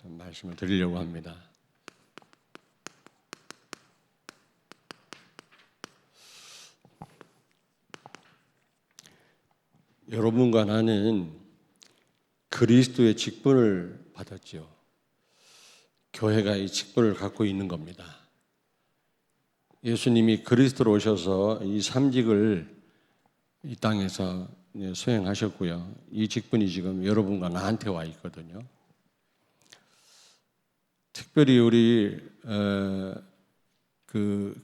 좀 말씀을 드리려고 합니다. 여러분과 나는 그리스도의 직분을 받았지요. 교회가 이 직분을 갖고 있는 겁니다. 예수님이 그리스도로 오셔서 이 삼직을 이 땅에서 수행하셨고요. 이 직분이 지금 여러분과 나한테 와 있거든요. 특별히 우리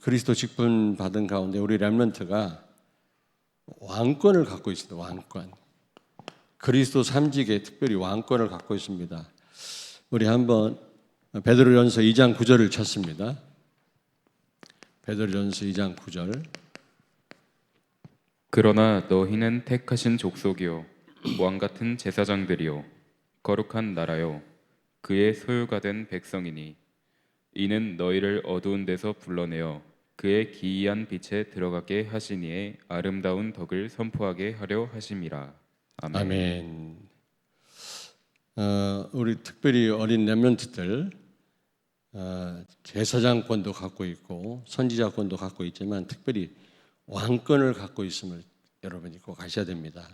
그리스도 직분 받은 가운데 우리 렘넌트가 왕권을 갖고 있습니다. 왕권. 그리스도 삼직에 특별히 왕권을 갖고 있습니다. 우리 한번 베드로전서 2장 9절을 찾습니다. 베드로전서 2장 9절. 그러나 너희는 택하신 족속이요 왕 같은 제사장들이요 거룩한 나라요 그의 소유가 된 백성이니 이는 너희를 어두운 데서 불러내어 그의 기이한 빛에 들어가게 하시니에 아름다운 덕을 선포하게 하려 하심이라. 아멘. 아멘. 우리 특별히 어린 렘넌트들 제사장권도 갖고 있고 선지자권도 갖고 있지만 특별히 왕권을 갖고 있음을 여러분이 꼭 아셔야 됩니다.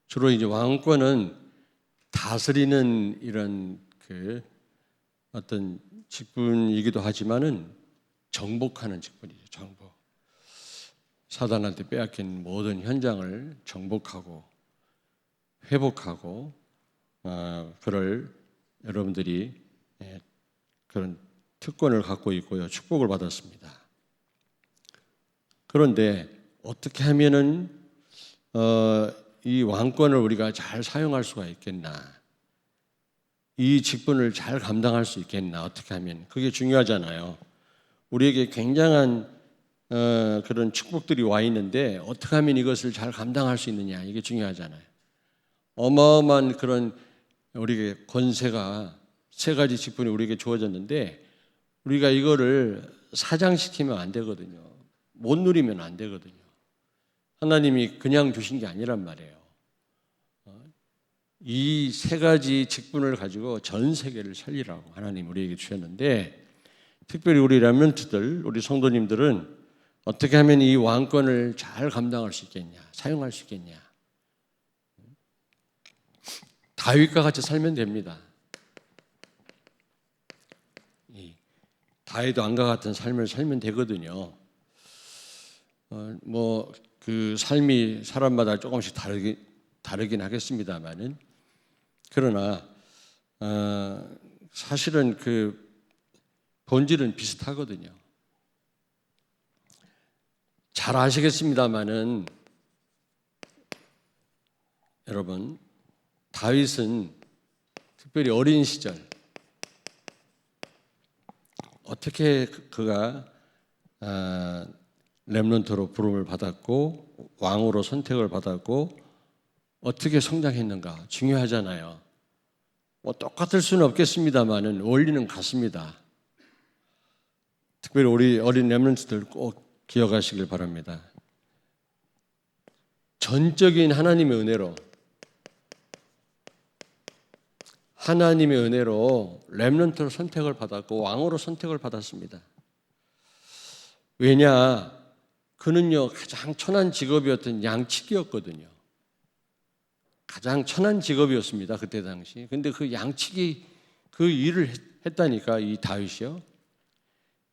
주로 이제 왕권은 다스리는 이런 어떤 직분이기도 하지만은 정복하는 직분이죠. 정복. 사단한테 빼앗긴 모든 현장을 정복하고 회복하고 그럴 여러분들이 그런 특권을 갖고 있고요. 축복을 받았습니다. 그런데 어떻게 하면은 이 왕권을 우리가 잘 사용할 수가 있겠나? 이 직분을 잘 감당할 수 있겠나? 어떻게 하면? 그게 중요하잖아요. 우리에게 굉장한 그런 축복들이 와 있는데 어떻게 하면 이것을 잘 감당할 수 있느냐? 이게 중요하잖아요. 어마어마한 그런 우리에게 권세가 세 가지 직분이 우리에게 주어졌는데 우리가 이거를 사장시키면 안 되거든요. 못 누리면 안 되거든요. 하나님이 그냥 주신 게 아니란 말이에요. 이 세 가지 직분을 가지고 전 세계를 살리라고 하나님 우리에게 주셨는데 특별히 우리 렘넌트들, 우리 성도님들은 어떻게 하면 이 왕권을 잘 감당할 수 있겠냐, 사용할 수 있겠냐. 다윗과 같이 살면 됩니다. 다윗 왕과 같은 삶을 살면 되거든요. 그 삶이 사람마다 조금씩 다르긴 하겠습니다만은 그러나 사실은 그 본질은 비슷하거든요. 잘 아시겠습니다만은 여러분 다윗은 특별히 어린 시절 어떻게 그가 렘넌트로 부름을 받았고 왕으로 선택을 받았고 어떻게 성장했는가 중요하잖아요. 똑같을 수는 없겠습니다만은 원리는 같습니다. 특별히 우리 어린 렘넌트들 꼭 기억하시길 바랍니다. 전적인 하나님의 은혜로 렘넌트로 선택을 받았고 왕으로 선택을 받았습니다. 왜냐? 그는요 가장 천한 직업이었던 양치기였거든요. 가장 천한 직업이었습니다. 그때 당시. 근데 그 양치기 그 일을 했다니까 이 다윗이요.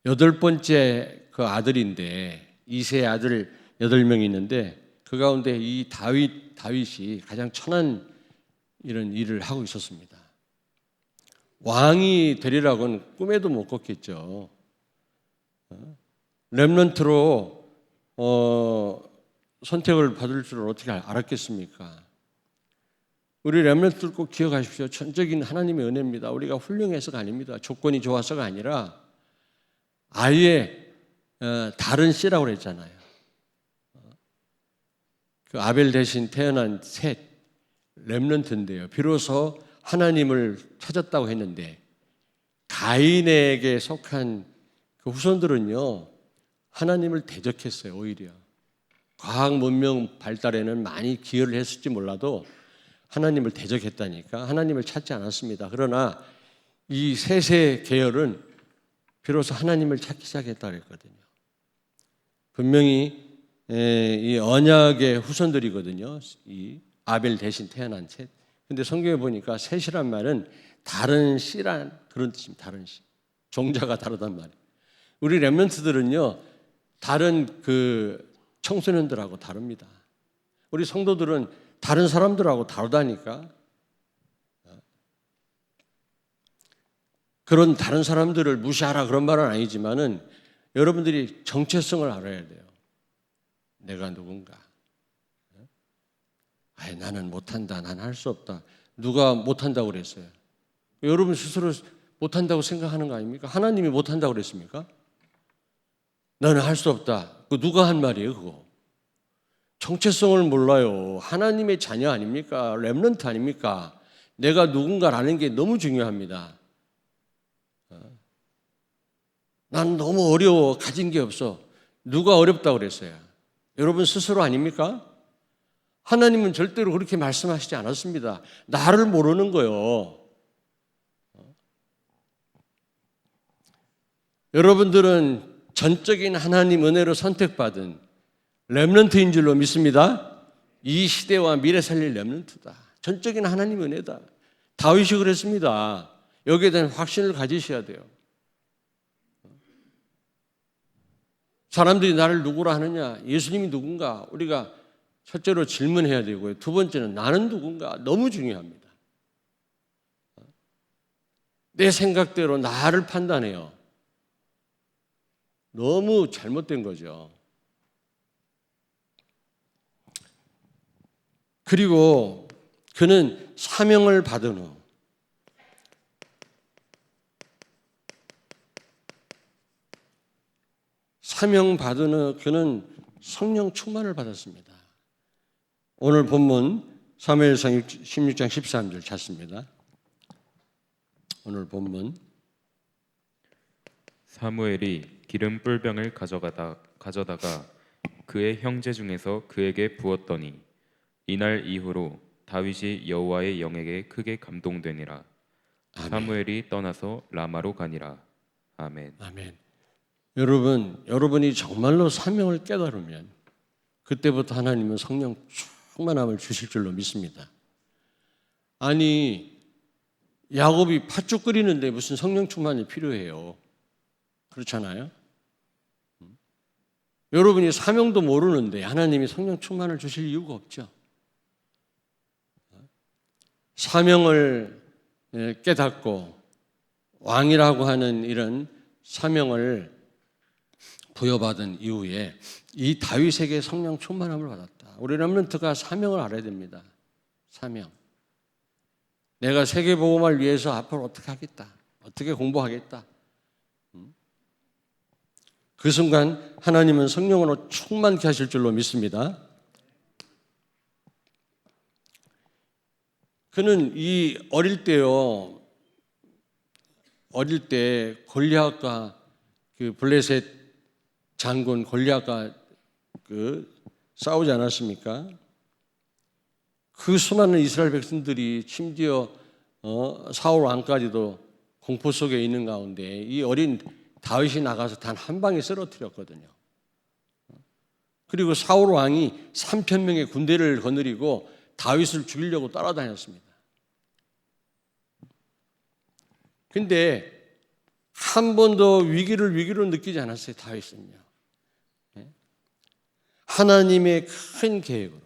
8번째 그 아들인데 이세 아들 8명이 있는데 그 가운데 이 다윗이 가장 천한 이런 일을 하고 있었습니다. 왕이 되리라고는 꿈에도 못 꿨겠죠. 렘넌트로 선택을 받을 줄을 어떻게 알았겠습니까? 우리 렘넌트들 꼭 기억하십시오. 전적인 하나님의 은혜입니다. 우리가 훌륭해서가 아닙니다. 조건이 좋아서가 아니라 아예 다른 씨라고 그랬잖아요. 그 아벨 대신 태어난 셋 렘넌트인데요. 비로소 하나님을 찾았다고 했는데 가인에게 속한 그 후손들은요 하나님을 대적했어요. 오히려 과학 문명 발달에는 많이 기여를 했을지 몰라도 하나님을 대적했다니까. 하나님을 찾지 않았습니다. 그러나 이 셋의 계열은 비로소 하나님을 찾기 시작했다고 했거든요. 분명히 이 언약의 후손들이거든요. 이 아벨 대신 태어난 셋. 근데 성경에 보니까 셋이란 말은 다른 씨란 그런 뜻입니다. 다른 씨. 종자가 다르단 말이에요. 우리 렘넌트들은요, 다른 그 청소년들하고 다릅니다. 우리 성도들은 다른 사람들하고 다르다니까. 그런 다른 사람들을 무시하라 그런 말은 아니지만은 여러분들이 정체성을 알아야 돼요. 내가 누군가. 나는 못한다. 난 할 수 없다. 누가 못한다고 그랬어요? 여러분 스스로 못한다고 생각하는 거 아닙니까? 하나님이 못한다고 그랬습니까? 나는 할 수 없다. 그 누가 한 말이에요, 그거? 정체성을 몰라요. 하나님의 자녀 아닙니까? 렘넌트 아닙니까? 내가 누군가라는 게 너무 중요합니다. 난 너무 어려워. 가진 게 없어. 누가 어렵다고 그랬어요? 여러분 스스로 아닙니까? 하나님은 절대로 그렇게 말씀하시지 않았습니다. 나를 모르는 거요. 여러분들은 전적인 하나님 은혜로 선택받은 렘넌트인 줄로 믿습니다. 이 시대와 미래 살릴 렘넌트다. 전적인 하나님 은혜다. 다윗이 그랬습니다. 여기에 대한 확신을 가지셔야 돼요. 사람들이 나를 누구라 하느냐? 예수님이 누군가? 우리가 첫째로 질문해야 되고요. 두 번째는 나는 누군가? 너무 중요합니다. 내 생각대로 나를 판단해요. 너무 잘못된 거죠. 그리고 그는 사명을 받은 후 그는 성령 충만을 받았습니다. 오늘 본문 사무엘상 16장 13절 찾습니다. 오늘 본문 사무엘이 기름 뿔병을 가져다가 그의 형제 중에서 그에게 부었더니 이날 이후로 다윗이 여호와의 영에게 크게 감동되니라. 아멘. 사무엘이 떠나서 라마로 가니라. 아멘. 아멘. 여러분이 정말로 사명을 깨달으면 그때부터 하나님은 성령 충만함을 주실 줄로 믿습니다. 아니, 야곱이 팥죽 끓이는데 무슨 성령 충만이 필요해요? 그렇잖아요? 여러분이 사명도 모르는데 하나님이 성령 충만을 주실 이유가 없죠. 사명을 깨닫고 왕이라고 하는 이런 사명을 부여받은 이후에 이 다윗에게 성령 충만함을 받았다. 우리 렘넌트가 사명을 알아야 됩니다. 사명. 내가 세계복음을 위해서 앞으로 어떻게 하겠다. 어떻게 공부하겠다. 그 순간 하나님은 성령으로 충만케 하실 줄로 믿습니다. 그는 어릴 때 골리앗과 그 블레셋 장군 골리앗과 싸우지 않았습니까? 그 수많은 이스라엘 백성들이 심지어 사울 왕까지도 공포 속에 있는 가운데 이 어린 다윗이 나가서 단 한 방에 쓰러뜨렸거든요. 그리고 사울 왕이 3,000명의 군대를 거느리고 다윗을 죽이려고 따라다녔습니다. 근데 한 번도 위기로 느끼지 않았어요. 다윗은요. 하나님의 큰 계획으로.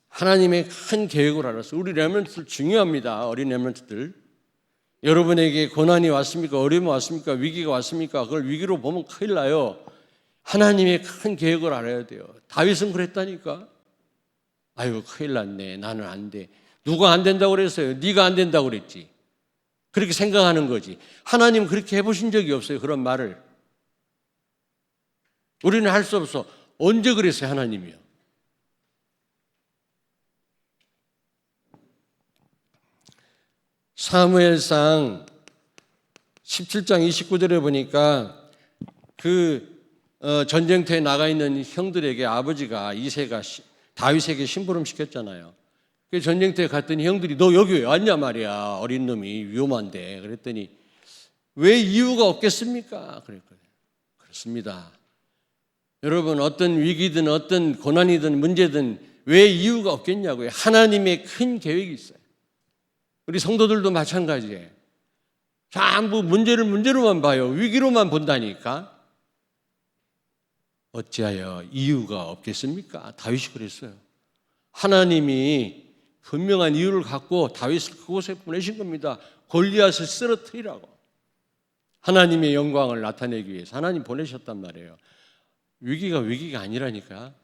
하나님의 큰 계획을 알았어요. 우리 렘넌트들 중요합니다. 어린 렘넌트들. 여러분에게 고난이 왔습니까? 어려움이 왔습니까? 위기가 왔습니까? 그걸 위기로 보면 큰일 나요. 하나님의 큰 계획을 알아야 돼요. 다윗은 그랬다니까. 아이고 큰일 났네. 나는 안 돼. 누가 안 된다고 그랬어요? 네가 안 된다고 그랬지. 그렇게 생각하는 거지. 하나님 그렇게 해보신 적이 없어요. 그런 말을. 우리는 할 수 없어. 언제 그랬어요? 하나님이요. 사무엘상 17장 29절에 보니까 전쟁터에 나가 있는 형들에게 아버지가 이새가 다윗에게 심부름 시켰잖아요. 그 전쟁터에 갔더니 형들이 너 여기 왜 왔냐 말이야. 어린 놈이 위험한데. 그랬더니 왜 이유가 없겠습니까? 그랬거든요. 그렇습니다. 여러분 어떤 위기든 어떤 고난이든 문제든 왜 이유가 없겠냐고요. 하나님의 큰 계획이 있어요. 우리 성도들도 마찬가지예요. 전부 문제를 문제로만 봐요. 위기로만 본다니까. 어찌하여 이유가 없겠습니까? 다윗이 그랬어요. 하나님이 분명한 이유를 갖고 다윗을 그곳에 보내신 겁니다. 골리앗을 쓰러뜨리라고. 하나님의 영광을 나타내기 위해서 하나님 보내셨단 말이에요. 위기가 아니라니까.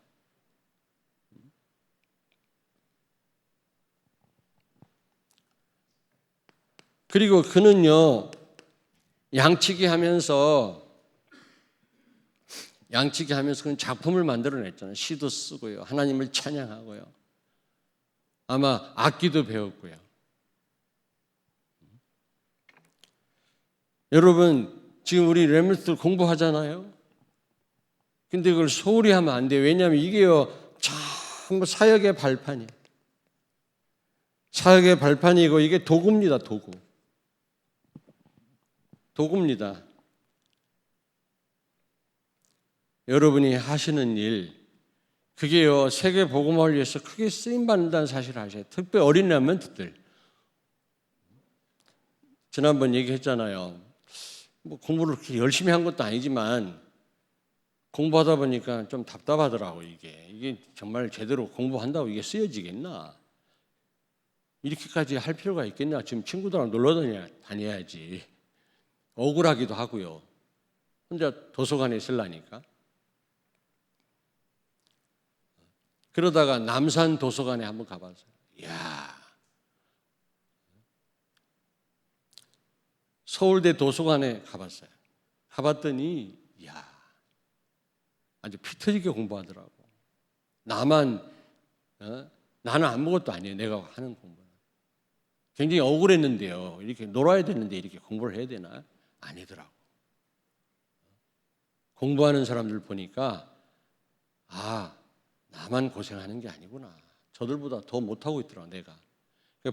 그리고 그는요, 양치기 하면서 그런 작품을 만들어냈잖아요. 시도 쓰고요. 하나님을 찬양하고요. 아마 악기도 배웠고요. 여러분, 지금 우리 렘넌트들 공부하잖아요. 근데 그걸 소홀히 하면 안 돼요. 왜냐하면 이게요, 전부 사역의 발판이에요. 사역의 발판이고 이게 도구입니다. 도구입니다. 여러분이 하시는 일, 그게요, 세계 복음화를 위해서 크게 쓰임받는다는 사실을 아셔야 돼요. 특별히 어린 렘넌트들. 지난번 얘기했잖아요. 뭐 공부를 그렇게 열심히 한 것도 아니지만 공부하다 보니까 좀 답답하더라고. 이게 정말 제대로 공부한다고 이게 쓰여지겠나? 이렇게까지 할 필요가 있겠냐? 지금 친구들하고 놀러 다녀야지. 억울하기도 하고요. 혼자 도서관에 있으려니까. 그러다가 남산 도서관에 한번 가봤어요. 이야, 서울대 도서관에 가봤어요. 가봤더니 이야, 아주 피 터지게 공부하더라고. 나는 아무것도 아니에요. 내가 하는 공부는. 굉장히 억울했는데요. 이렇게 놀아야 되는데 이렇게 공부를 해야 되나? 아니더라고. 공부하는 사람들 보니까 나만 고생하는 게 아니구나. 저들보다 더 못하고 있더라고, 내가.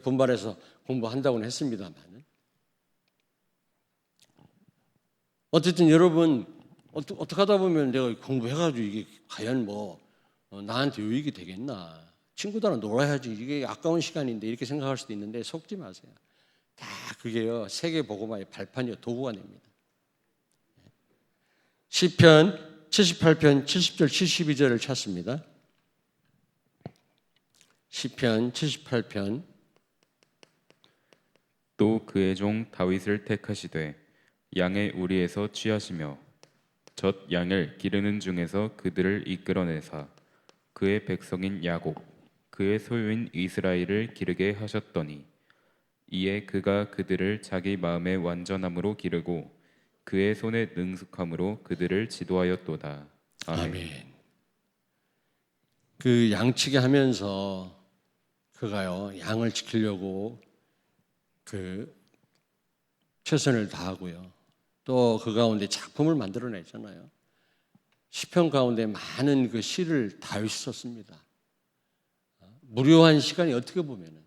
분발해서 공부한다고는 했습니다만. 어쨌든 여러분, 어떻게 하다 보면 내가 공부해가지고 이게 과연 나한테 유익이 되겠나. 친구들하고 놀아야지. 이게 아까운 시간인데 이렇게 생각할 수도 있는데 속지 마세요. 다 그게요, 세계 복음화의 발판이요, 도구가 됩니다. 시편 78편 70절 72절을 찾습니다. 시편 78편. 또 그의 종 다윗을 택하시되 양의 우리에서 취하시며 젖 양을 기르는 중에서 그들을 이끌어내사 그의 백성인 야곱 그의 소유인 이스라엘을 기르게 하셨더니 이에 그가 그들을 자기 마음의 완전함으로 기르고 그의 손의 능숙함으로 그들을 지도하였도다. 아멘. 그 양치기 하면서 그가요, 양을 지키려고 최선을 다하고요. 또 그 가운데 작품을 만들어냈잖아요. 시편 가운데 많은 그 시를 다윗이 썼습니다. 무료한 시간이 어떻게 보면은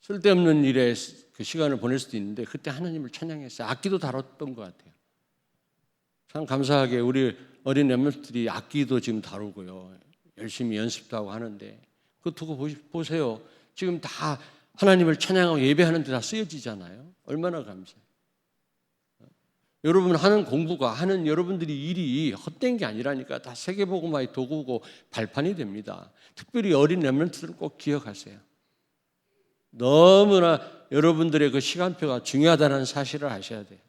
쓸데없는 일에 그 시간을 보낼 수도 있는데 그때 하나님을 찬양했어요. 악기도 다뤘던 것 같아요. 참 감사하게 우리 어린 렘넌트들이 악기도 지금 다루고요. 열심히 연습도 하고 하는데 그거 두고 보세요. 지금 다 하나님을 찬양하고 예배하는 데 다 쓰여지잖아요. 얼마나 감사해요. 여러분 하는 공부가 하는 여러분들이 일이 헛된 게 아니라니까 다 세계복음화의 도구고 발판이 됩니다. 특별히 어린 렘넌트들은 꼭 기억하세요. 너무나 여러분들의 그 시간표가 중요하다는 사실을 아셔야 돼요.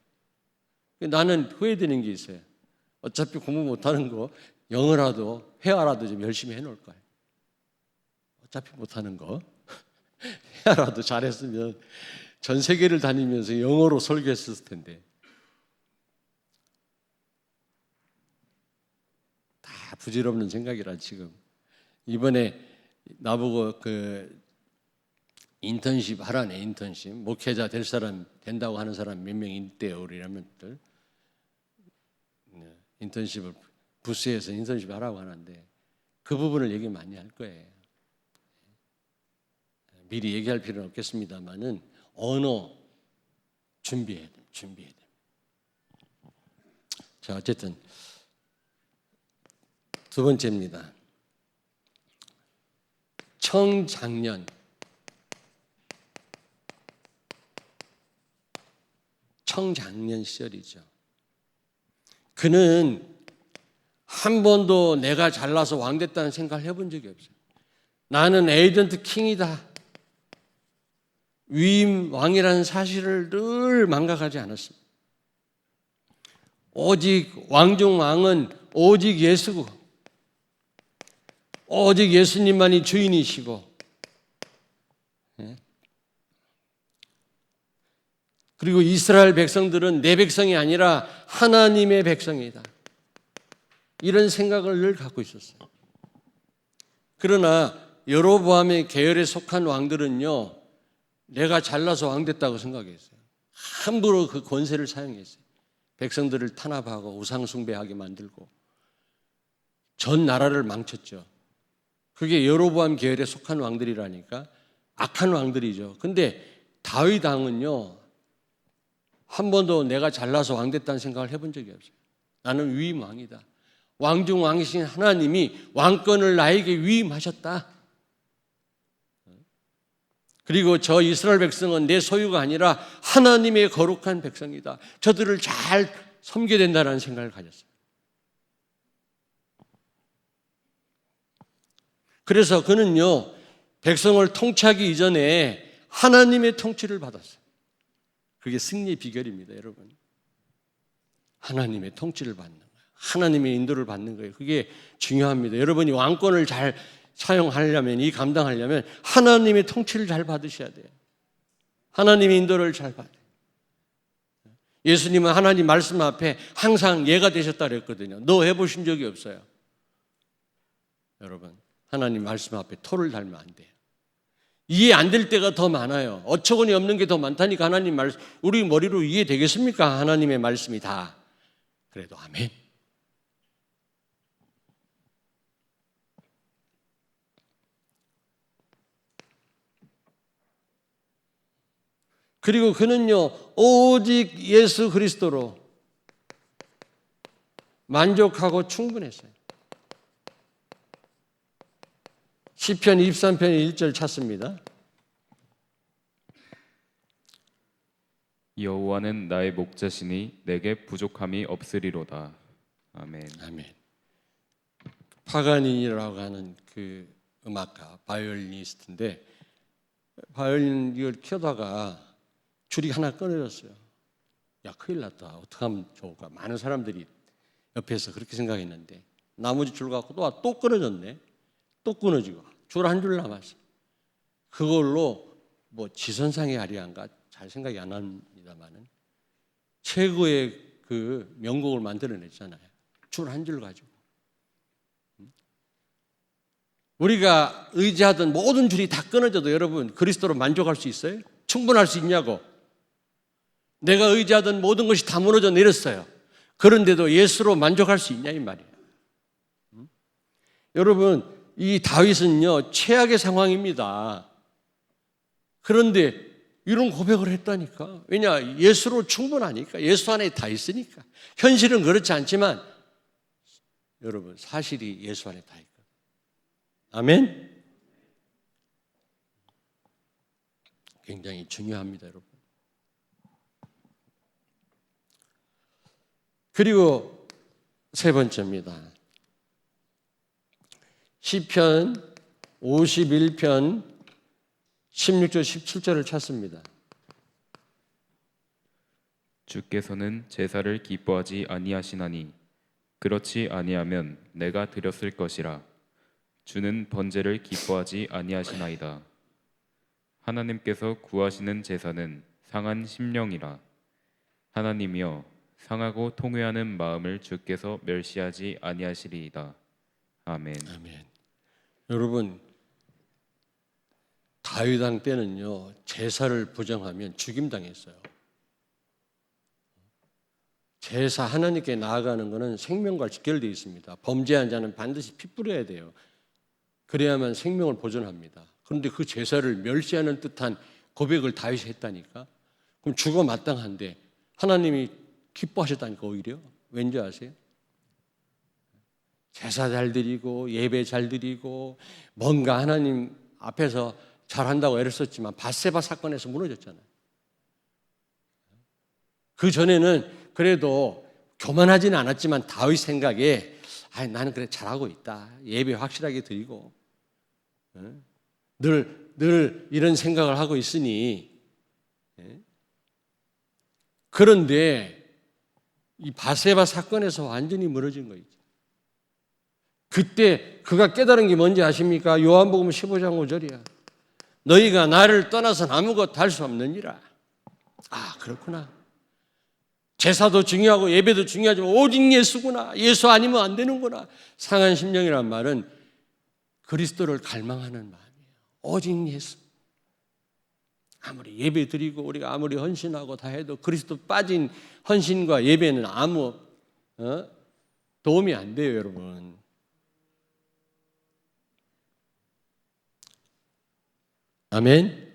나는 후회되는 게 있어요. 어차피 공부 못하는 거 영어라도 회화라도 좀 열심히 해놓을 거예요. 어차피 못하는 거 회화라도 잘했으면 전 세계를 다니면서 영어로 설교했을 텐데. 다 부질없는 생각이라 지금. 이번에 나보고 인턴십 하라네. 인턴십 목회자 될 사람 된다고 하는 사람 몇 명 있대요. 우리 렘넌트들. 인턴십을 부스에서 인턴십 하라고 하는데 그 부분을 얘기 많이 할 거예요. 미리 얘기할 필요는 없겠습니다만은 언어 준비해야 돼. 자, 어쨌든 두 번째입니다. 청장년 시절이죠. 그는 한 번도 내가 잘나서 왕 됐다는 생각을 해본 적이 없어요. 나는 에이전트 킹이다. 위임 왕이라는 사실을 늘 망각하지 않았습니다. 오직 왕중 왕은 오직 예수고, 오직 예수님만이 주인이시고, 그리고 이스라엘 백성들은 내 백성이 아니라 하나님의 백성이다. 이런 생각을 늘 갖고 있었어요. 그러나 여로보암의 계열에 속한 왕들은요, 내가 잘나서 왕 됐다고 생각했어요. 함부로 그 권세를 사용했어요. 백성들을 탄압하고 우상 숭배하게 만들고 전 나라를 망쳤죠. 그게 여로보암 계열에 속한 왕들이라니까 악한 왕들이죠. 근데 다윗 왕은요, 한 번도 내가 잘나서 왕 됐다는 생각을 해본 적이 없어요. 나는 위임 왕이다. 왕중 왕이신 하나님이 왕권을 나에게 위임하셨다. 그리고 저 이스라엘 백성은 내 소유가 아니라 하나님의 거룩한 백성이다. 저들을 잘 섬겨야 된다는 생각을 가졌어요. 그래서 그는요, 백성을 통치하기 이전에 하나님의 통치를 받았어요. 그게 승리의 비결입니다, 여러분. 하나님의 통치를 받는 거예요. 하나님의 인도를 받는 거예요. 그게 중요합니다. 여러분이 왕권을 잘 사용하려면, 감당하려면 하나님의 통치를 잘 받으셔야 돼요. 하나님의 인도를 잘 받아요. 예수님은 하나님 말씀 앞에 항상 예가 되셨다 그랬거든요. 너 해보신 적이 없어요. 여러분, 하나님 말씀 앞에 토를 달면 안 돼요. 이해 안 될 때가 더 많아요. 어처구니 없는 게 더 많다니까 하나님 말씀, 우리 머리로 이해되겠습니까? 하나님의 말씀이 다. 그래도 아멘. 그리고 그는요, 오직 예수 그리스도로 만족하고 충분했어요. 시편 23편 1절 찾습니다. 여호와는 나의 목자시니 내게 부족함이 없으리로다. 아멘. 아멘. 파가니니라고 하는 그 음악가, 바이올리니스트인데 바이올린 이걸 켜다가 줄이 하나 끊어졌어요. 야, 큰일 났다. 어떻게 하면 좋을까? 많은 사람들이 옆에서 그렇게 생각했는데 나머지 줄 갖고 또 끊어졌네. 또 끊어지고 줄 한 줄 남았어. 그걸로 뭐 지선상의 아리안가 잘 생각이 안 납니다만은 최고의 그 명곡을 만들어냈잖아요. 줄 한 줄 가지고. 우리가 의지하던 모든 줄이 다 끊어져도 여러분 그리스도로 만족할 수 있어요? 충분할 수 있냐고. 내가 의지하던 모든 것이 다 무너져 내렸어요. 그런데도 예수로 만족할 수 있냐 이 말이에요. 여러분, 이 다윗은요 최악의 상황입니다. 그런데 이런 고백을 했다니까. 왜냐? 예수로 충분하니까. 예수 안에 다 있으니까. 현실은 그렇지 않지만 여러분 사실이 예수 안에 다 있거든요. 아멘? 굉장히 중요합니다, 여러분. 그리고 세 번째입니다. 시편 51편 16절 17절을 찾습니다. 주께서는 제사를 기뻐하지 아니하시나니 그렇지 아니하면 내가 드렸을 것이라. 주는 번제를 기뻐하지 아니하시나이다. 하나님께서 구하시는 제사는 상한 심령이라. 하나님이여 상하고 통회하는 마음을 주께서 멸시하지 아니하시리이다. 아멘. 아멘. 여러분, 다윗 왕 때는요 제사를 부정하면 죽임당했어요. 제사 하나님께 나아가는 것은 생명과 직결되어 있습니다. 범죄한 자는 반드시 피 뿌려야 돼요. 그래야만 생명을 보존합니다. 그런데 그 제사를 멸시하는 듯한 고백을 다윗이 했다니까. 그럼 죽어 마땅한데 하나님이 기뻐하셨다니까 오히려. 왠지 아세요? 제사 잘 드리고 예배 잘 드리고 뭔가 하나님 앞에서 잘한다고 애를 썼지만 밧세바 사건에서 무너졌잖아요. 그 전에는 그래도 교만하지는 않았지만 다윗 생각에 나는 그래 잘하고 있다. 예배 확실하게 드리고 늘 이런 생각을 하고 있으니 그런데 이 밧세바 사건에서 완전히 무너진 거죠. 그때 그가 깨달은 게 뭔지 아십니까? 요한복음 15장 5절이야. 너희가 나를 떠나서는 아무것도 할 수 없느니라. 아, 그렇구나. 제사도 중요하고 예배도 중요하지만 오직 예수구나. 예수 아니면 안 되는구나. 상한 심령이란 말은 그리스도를 갈망하는 마음이에요. 오직 예수. 아무리 예배 드리고 우리가 아무리 헌신하고 다 해도 그리스도 빠진 헌신과 예배는 아무 도움이 안 돼요, 여러분. 아멘.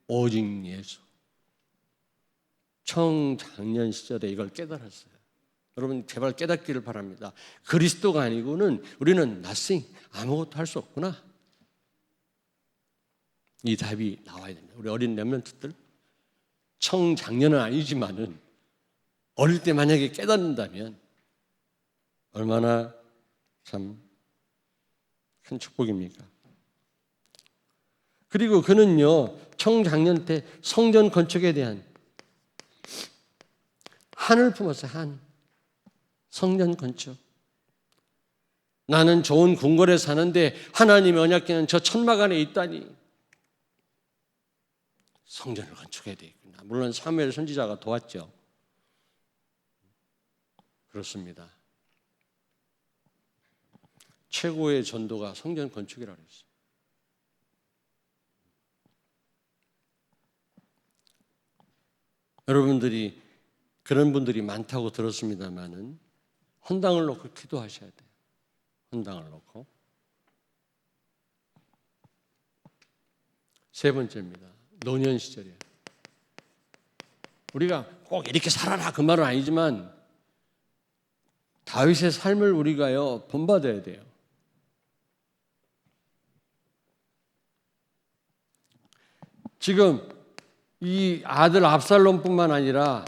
오직 예수. 청장년 시절에 이걸 깨달았어요. 여러분 제발 깨닫기를 바랍니다. 그리스도가 아니고는 우리는 nothing, 아무것도 할 수 없구나. 이 답이 나와야 됩니다. 우리 어린 렘넌트들 청장년은 아니지만은 어릴 때 만약에 깨닫는다면 얼마나 참 큰 축복입니까? 그리고 그는요 청장년 때 성전 건축에 대한 한을 품었어요. 한 성전 건축. 나는 좋은 궁궐에 사는데 하나님의 언약궤는 저 천막 안에 있다니 성전을 건축해야 되겠구나. 물론 사무엘 선지자가 도왔죠. 그렇습니다. 최고의 전도가 성전 건축이라고 했어요. 여러분들이 그런 분들이 많다고 들었습니다마는 헌당을 놓고 기도하셔야 돼요. 헌당을 놓고. 세 번째입니다. 노년 시절이에요. 우리가 꼭 이렇게 살아라 그 말은 아니지만 다윗의 삶을 우리가요 본받아야 돼요. 지금 이 아들 압살롬뿐만 아니라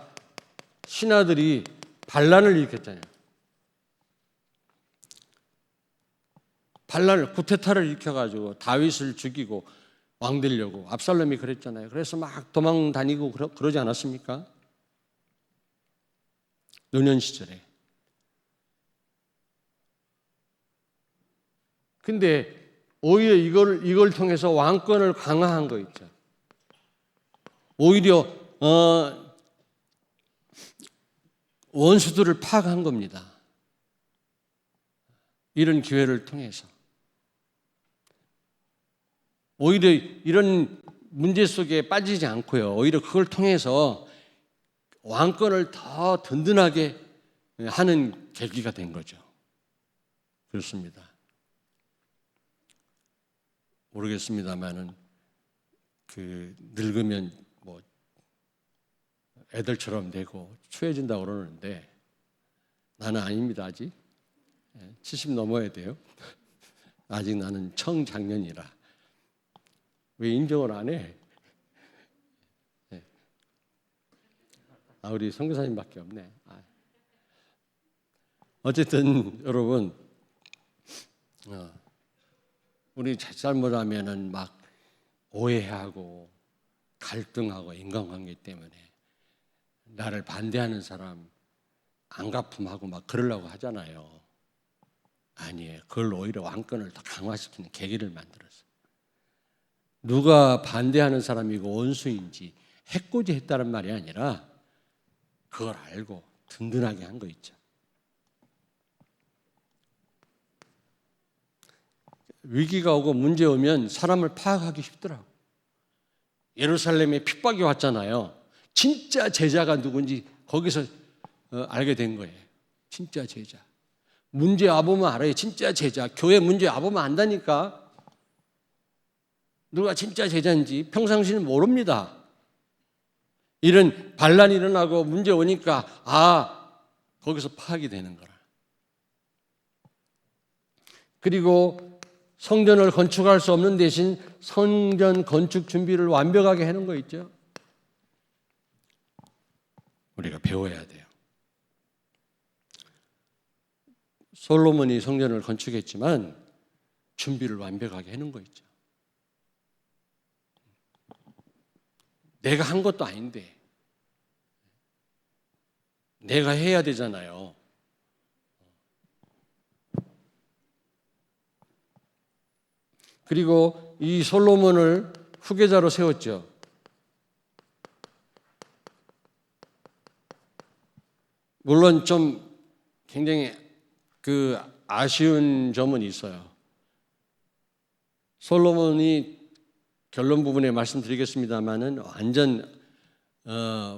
신하들이 반란을 일으켰잖아요. 반란을 쿠데타를 일으켜가지고 다윗을 죽이고 왕 되려고 압살롬이 그랬잖아요. 그래서 막 도망 다니고 그러지 않았습니까? 노년 시절에. 근데 오히려 이걸 통해서 왕권을 강화한 거 있죠. 오히려 원수들을 파악한 겁니다. 이런 기회를 통해서. 오히려 이런 문제 속에 빠지지 않고요. 오히려 그걸 통해서 왕권을 더 든든하게 하는 계기가 된 거죠. 그렇습니다. 모르겠습니다만은 늙으면 뭐 애들처럼 되고 추해진다고 그러는데 나는 아닙니다. 아직 70 넘어야 돼요. 아직 나는 청장년이라. 왜 인정을 안 해? 우리 선교사님밖에 없네. 어쨌든 여러분 우리 잘못하면은 막 오해하고 갈등하고 인간관계 때문에 나를 반대하는 사람 안갚음하고 막 그러려고 하잖아요. 아니에요. 그걸 오히려 왕권을 더 강화시키는 계기를 만들었어요. 누가 반대하는 사람이고 원수인지 해코지했다는 말이 아니라 그걸 알고 든든하게 한 거 있죠. 위기가 오고 문제 오면 사람을 파악하기 쉽더라고. 예루살렘에 핍박이 왔잖아요. 진짜 제자가 누군지 거기서 알게 된 거예요. 진짜 제자. 문제 와보면 알아요. 진짜 제자. 교회 문제 와보면 안다니까. 누가 진짜 제자인지 평상시는 모릅니다. 이런 반란이 일어나고 문제 오니까 거기서 파악이 되는 거라. 그리고 성전을 건축할 수 없는 대신 성전 건축 준비를 완벽하게 해놓은 거 있죠. 우리가 배워야 돼요. 솔로몬이 성전을 건축했지만 준비를 완벽하게 해놓은 거 있죠. 내가 한 것도 아닌데 내가 해야 되잖아요. 그리고 이 솔로몬을 후계자로 세웠죠. 물론 좀 굉장히 아쉬운 점은 있어요. 솔로몬이 결론 부분에 말씀드리겠습니다만은 완전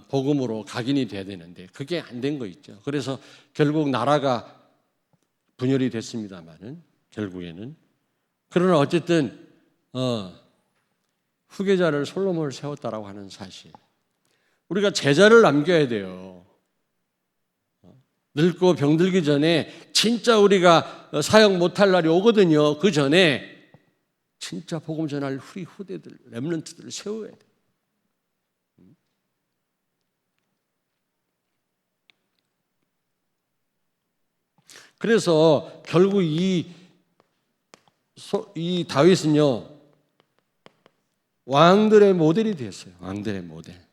복음으로 각인이 돼야 되는데 그게 안 된 거 있죠. 그래서 결국 나라가 분열이 됐습니다만은 결국에는 그러나 어쨌든 후계자를 솔로몬을 세웠다라고 하는 사실. 우리가 제자를 남겨야 돼요. 늙고 병들기 전에 진짜 우리가 사역 못할 날이 오거든요. 그 전에 진짜 복음 전할 우리 후대들, 렘넌트들을 세워야 돼요. 그래서 결국 이 다윗은요, 왕들의 모델이 됐어요. 왕들의 모델.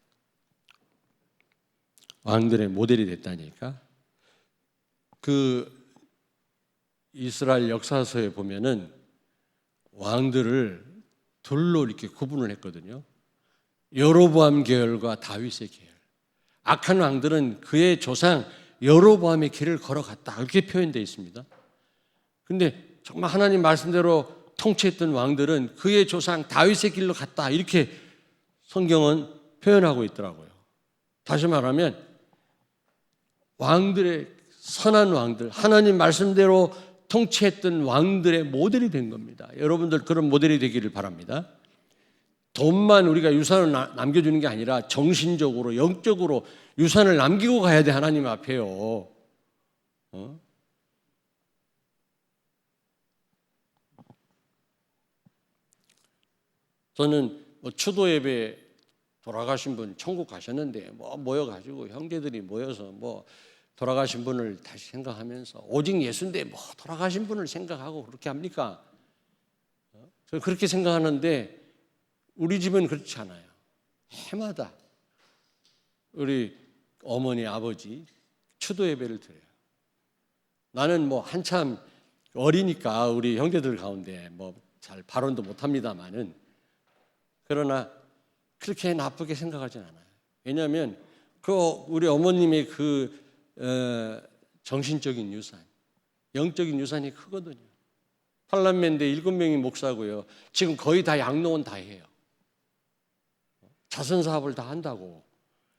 왕들의 모델이 됐다니까. 이스라엘 역사서에 보면은 왕들을 둘로 이렇게 구분을 했거든요. 여로보암 계열과 다윗의 계열. 악한 왕들은 그의 조상 여로보암의 길을 걸어갔다. 이렇게 표현되어 있습니다. 근데 정말 하나님 말씀대로 통치했던 왕들은 그의 조상 다윗의 길로 갔다. 이렇게 성경은 표현하고 있더라고요. 다시 말하면 왕들의 선한 왕들, 하나님 말씀대로 통치했던 왕들의 모델이 된 겁니다. 여러분들 그런 모델이 되기를 바랍니다. 돈만 우리가 유산을 남겨주는 게 아니라 정신적으로, 영적으로 유산을 남기고 가야 돼, 하나님 앞에요. 저는 추도 예배 돌아가신 분 천국 가셨는데 모여가지고 형제들이 모여서 돌아가신 분을 다시 생각하면서 오직 예수인데 돌아가신 분을 생각하고 그렇게 합니까? 저 그렇게 생각하는데 우리 집은 그렇지 않아요. 해마다 우리 어머니 아버지 추도 예배를 드려요. 나는 한참 어리니까 우리 형제들 가운데 잘 발언도 못합니다만은 그러나 그렇게 나쁘게 생각하진 않아요. 왜냐하면 우리 어머님의 정신적인 유산, 영적인 유산이 크거든요. 팔남매인데 7명이 목사고요. 지금 거의 다 양로원 다 해요. 자선 사업을 다 한다고.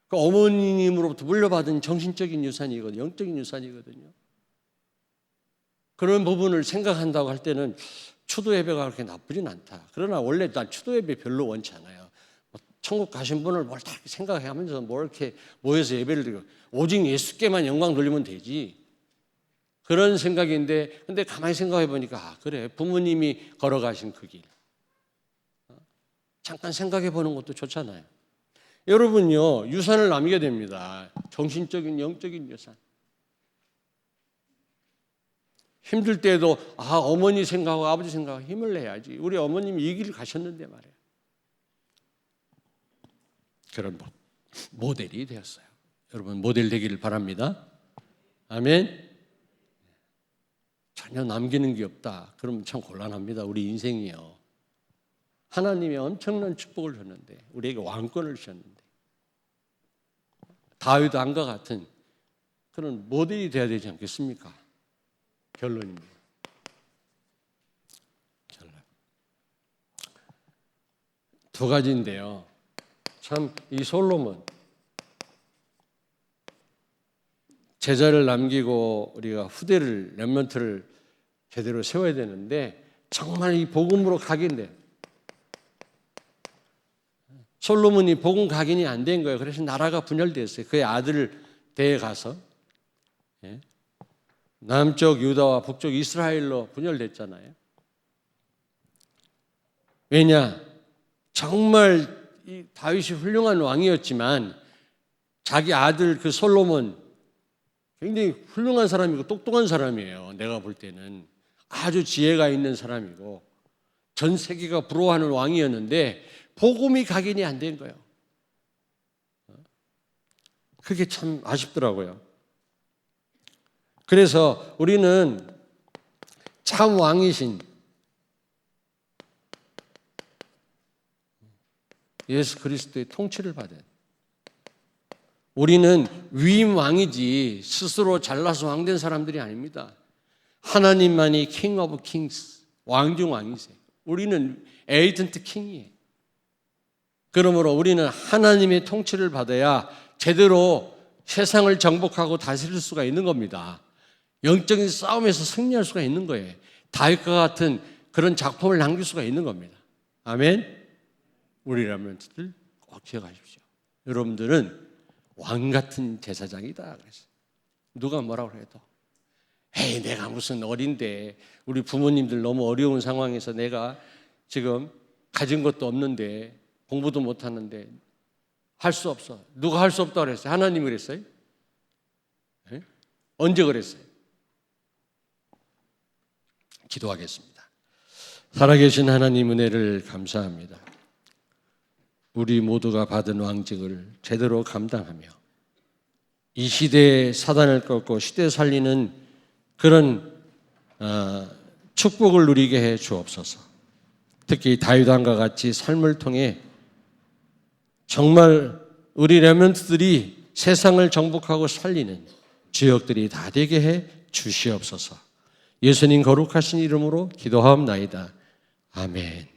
어머님으로부터 물려받은 정신적인 유산이거든요. 영적인 유산이거든요. 그런 부분을 생각한다고 할 때는 추도 예배가 그렇게 나쁘진 않다. 그러나 원래 난 추도 예배 별로 원치 않아요. 천국 가신 분을 뭘 다 생각하면서 이렇게 모여서 예배를 드리고 오직 예수께만 영광 돌리면 되지. 그런 생각인데 근데 가만히 생각해 보니까 그래, 부모님이 걸어가신 그 길. 잠깐 생각해 보는 것도 좋잖아요. 여러분요, 유산을 남겨야 됩니다. 정신적인, 영적인 유산. 힘들 때도 어머니 생각하고 아버지 생각하고 힘을 내야지. 우리 어머님이 이 길을 가셨는데 말이에요. 그런 모델이 되었어요. 여러분 모델 되기를 바랍니다. 아멘. 전혀 남기는 게 없다. 그러면 참 곤란합니다. 우리 인생이요. 하나님이 엄청난 축복을 줬는데 우리에게 왕권을 주셨는데 다윗 왕과 같은 그런 모델이 돼야 되지 않겠습니까? 결론입니다. 결론. 두 가지인데요. 참 이 솔로몬 제자를 남기고 우리가 후대를 렘넌트를 제대로 세워야 되는데 정말 이 복음으로 각인돼. 솔로몬이 복음 각인이 안 된 거예요. 그래서 나라가 분열됐어요. 그의 아들을 데려가서 남쪽 유다와 북쪽 이스라엘로 분열됐잖아요. 왜냐? 정말 이 다윗이 훌륭한 왕이었지만 자기 아들 그 솔로몬 굉장히 훌륭한 사람이고 똑똑한 사람이에요. 내가 볼 때는 아주 지혜가 있는 사람이고 전 세계가 부러워하는 왕이었는데 복음이 각인이 안 된 거예요. 그게 참 아쉽더라고요. 그래서 우리는 참 왕이신 예수 그리스도의 통치를 받아야 돼요. 우리는 위임 왕이지 스스로 잘나서 왕된 사람들이 아닙니다. 하나님만이 킹 오브 킹스, 왕 중 왕이세요. 우리는 에이전트 킹이에요. 그러므로 우리는 하나님의 통치를 받아야 제대로 세상을 정복하고 다스릴 수가 있는 겁니다. 영적인 싸움에서 승리할 수가 있는 거예요. 다윗과 같은 그런 작품을 남길 수가 있는 겁니다. 아멘. 우리라면 꼭 기억하십시오. 여러분들은 왕 같은 제사장이다. 그래서 누가 뭐라고 해도 에이 내가 무슨 어린데 우리 부모님들 너무 어려운 상황에서 내가 지금 가진 것도 없는데 공부도 못하는데 할 수 없어. 누가 할 수 없다고 그랬어요? 하나님이 그랬어요? 네? 언제 그랬어요? 기도하겠습니다. 살아계신 하나님 은혜를 감사합니다. 우리 모두가 받은 왕직을 제대로 감당하며 이 시대의 사단을 꺾고 시대 살리는 그런 축복을 누리게 해 주옵소서. 특히 다윗 왕과 같이 삶을 통해 정말 우리 렘넌트들이 세상을 정복하고 살리는 주역들이 다 되게 해 주시옵소서. 예수님 거룩하신 이름으로 기도하옵나이다. 아멘.